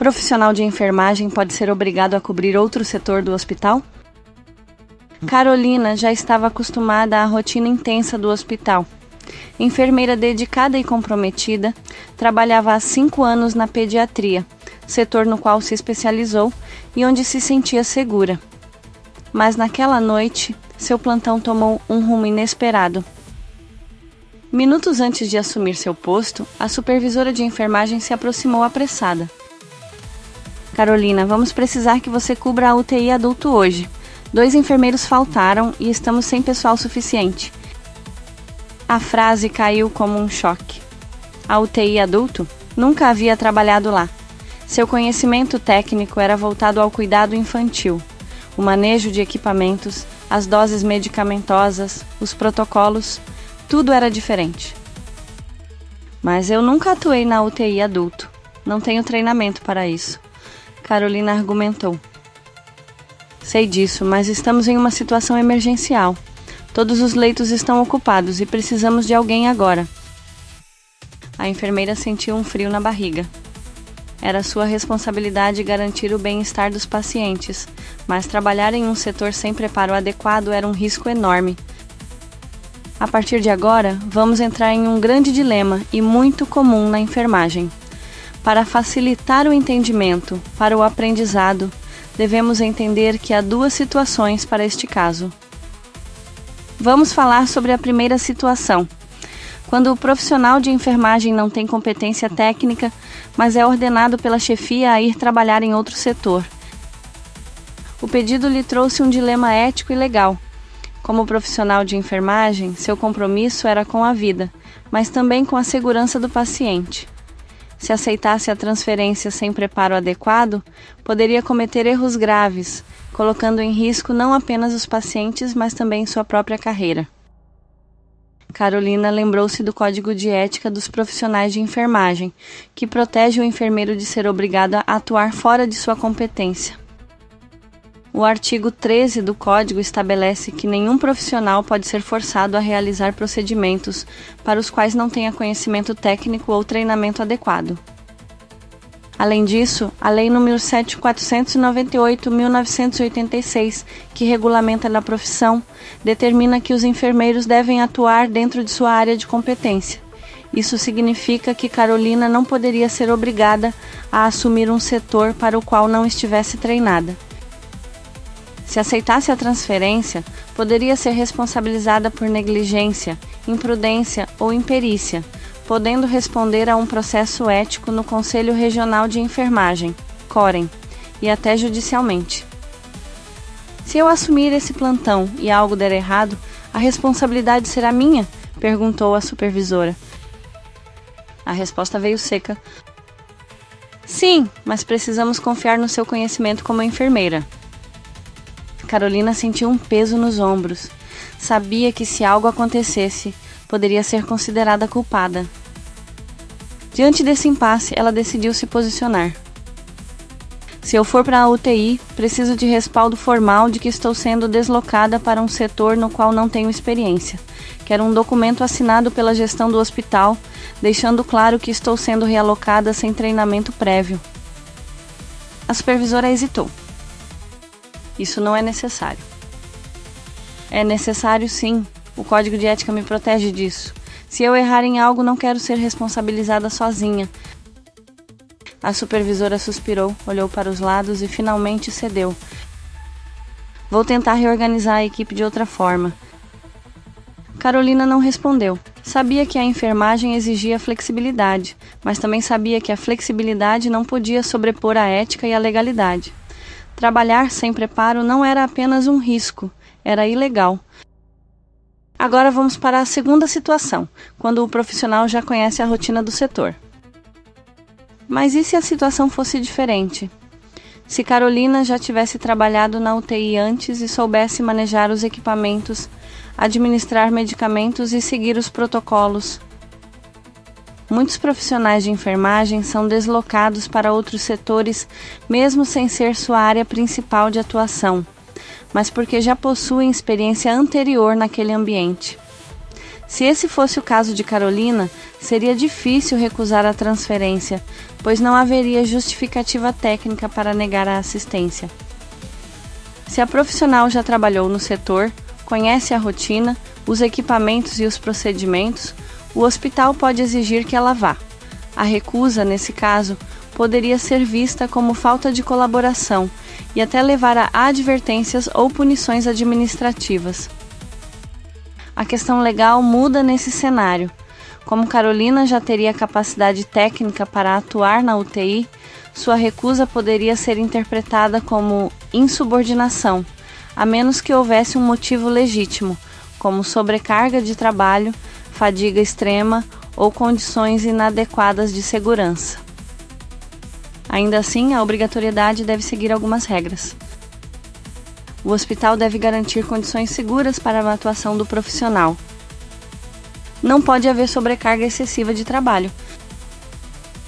Profissional de enfermagem pode ser obrigado a cobrir outro setor do hospital? Carolina já estava acostumada à rotina intensa do hospital. Enfermeira dedicada e comprometida, trabalhava há 5 anos na pediatria, setor no qual se especializou e onde se sentia segura. Mas naquela noite, seu plantão tomou um rumo inesperado. Minutos antes de assumir seu posto, a supervisora de enfermagem se aproximou apressada. Carolina, vamos precisar que você cubra a UTI adulto hoje. 2 enfermeiros faltaram e estamos sem pessoal suficiente. A frase caiu como um choque. A UTI adulto? Nunca havia trabalhado lá. Seu conhecimento técnico era voltado ao cuidado infantil, o manejo de equipamentos, as doses medicamentosas, os protocolos, tudo era diferente. Mas eu nunca atuei na UTI adulto. Não tenho treinamento para isso. Carolina argumentou. Sei disso, mas estamos em uma situação emergencial. Todos os leitos estão ocupados e precisamos de alguém agora. A enfermeira sentiu um frio na barriga. Era sua responsabilidade garantir o bem-estar dos pacientes, mas trabalhar em um setor sem preparo adequado era um risco enorme. A partir de agora, vamos entrar em um grande dilema e muito comum na enfermagem. Para facilitar o entendimento, para o aprendizado, devemos entender que há 2 situações para este caso. Vamos falar sobre a primeira situação. Quando o profissional de enfermagem não tem competência técnica, mas é ordenado pela chefia a ir trabalhar em outro setor. O pedido lhe trouxe um dilema ético e legal. Como profissional de enfermagem, seu compromisso era com a vida, mas também com a segurança do paciente. Se aceitasse a transferência sem preparo adequado, poderia cometer erros graves, colocando em risco não apenas os pacientes, mas também sua própria carreira. Carolina lembrou-se do Código de Ética dos Profissionais de Enfermagem, que protege o enfermeiro de ser obrigado a atuar fora de sua competência. O artigo 13 do Código estabelece que nenhum profissional pode ser forçado a realizar procedimentos para os quais não tenha conhecimento técnico ou treinamento adequado. Além disso, a Lei nº 7.498/1986, que regulamenta a profissão, determina que os enfermeiros devem atuar dentro de sua área de competência. Isso significa que Carolina não poderia ser obrigada a assumir um setor para o qual não estivesse treinada. Se aceitasse a transferência, poderia ser responsabilizada por negligência, imprudência ou imperícia, podendo responder a um processo ético no Conselho Regional de Enfermagem, COREN, e até judicialmente. Se eu assumir esse plantão e algo der errado, a responsabilidade será minha? Perguntou a supervisora. A resposta veio seca. Sim, mas precisamos confiar no seu conhecimento como enfermeira. Carolina sentiu um peso nos ombros. Sabia que se algo acontecesse, poderia ser considerada culpada. Diante desse impasse, ela decidiu se posicionar. Se eu for para a UTI, preciso de respaldo formal de que estou sendo deslocada para um setor no qual não tenho experiência. Quero um documento assinado pela gestão do hospital, deixando claro que estou sendo realocada sem treinamento prévio. A supervisora hesitou. Isso não é necessário. É necessário sim. O Código de Ética me protege disso. Se eu errar em algo, não quero ser responsabilizada sozinha. A supervisora suspirou, olhou para os lados e finalmente cedeu. Vou tentar reorganizar a equipe de outra forma. Carolina não respondeu. Sabia que a enfermagem exigia flexibilidade, mas também sabia que a flexibilidade não podia sobrepor a ética e a legalidade. Trabalhar sem preparo não era apenas um risco, era ilegal. Agora vamos para a segunda situação, quando o profissional já conhece a rotina do setor. Mas e se a situação fosse diferente? Se Carolina já tivesse trabalhado na UTI antes e soubesse manejar os equipamentos, administrar medicamentos e seguir os protocolos? Muitos profissionais de enfermagem são deslocados para outros setores, mesmo sem ser sua área principal de atuação, mas porque já possuem experiência anterior naquele ambiente. Se esse fosse o caso de Carolina, seria difícil recusar a transferência, pois não haveria justificativa técnica para negar a assistência. Se a profissional já trabalhou no setor, conhece a rotina, os equipamentos e os procedimentos, o hospital pode exigir que ela vá. A recusa, nesse caso, poderia ser vista como falta de colaboração e até levar a advertências ou punições administrativas. A questão legal muda nesse cenário. Como Carolina já teria capacidade técnica para atuar na UTI, sua recusa poderia ser interpretada como insubordinação, a menos que houvesse um motivo legítimo, como sobrecarga de trabalho, fadiga extrema ou condições inadequadas de segurança. Ainda assim, a obrigatoriedade deve seguir algumas regras. O hospital deve garantir condições seguras para a atuação do profissional. Não pode haver sobrecarga excessiva de trabalho.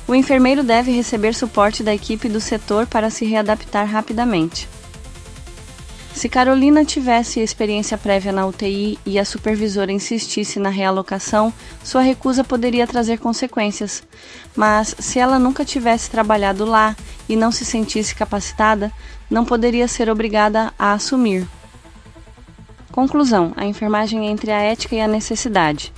O enfermeiro deve receber suporte da equipe do setor para se readaptar rapidamente. Se Carolina tivesse experiência prévia na UTI e a supervisora insistisse na realocação, sua recusa poderia trazer consequências. Mas, se ela nunca tivesse trabalhado lá e não se sentisse capacitada, não poderia ser obrigada a assumir. Conclusão: a enfermagem entre a ética e a necessidade.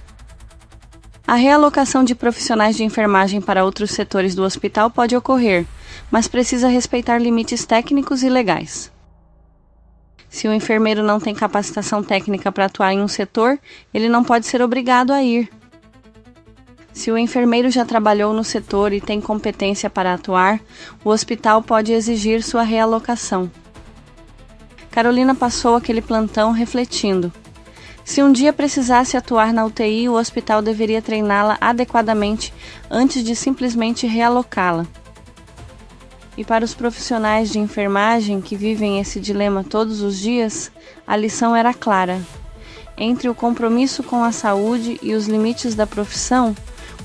A realocação de profissionais de enfermagem para outros setores do hospital pode ocorrer, mas precisa respeitar limites técnicos e legais. Se o enfermeiro não tem capacitação técnica para atuar em um setor, ele não pode ser obrigado a ir. Se o enfermeiro já trabalhou no setor e tem competência para atuar, o hospital pode exigir sua realocação. Carolina passou aquele plantão refletindo. Se um dia precisasse atuar na UTI, o hospital deveria treiná-la adequadamente antes de simplesmente realocá-la. E para os profissionais de enfermagem que vivem esse dilema todos os dias, a lição era clara. Entre o compromisso com a saúde e os limites da profissão,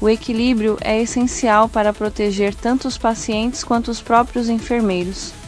o equilíbrio é essencial para proteger tanto os pacientes quanto os próprios enfermeiros.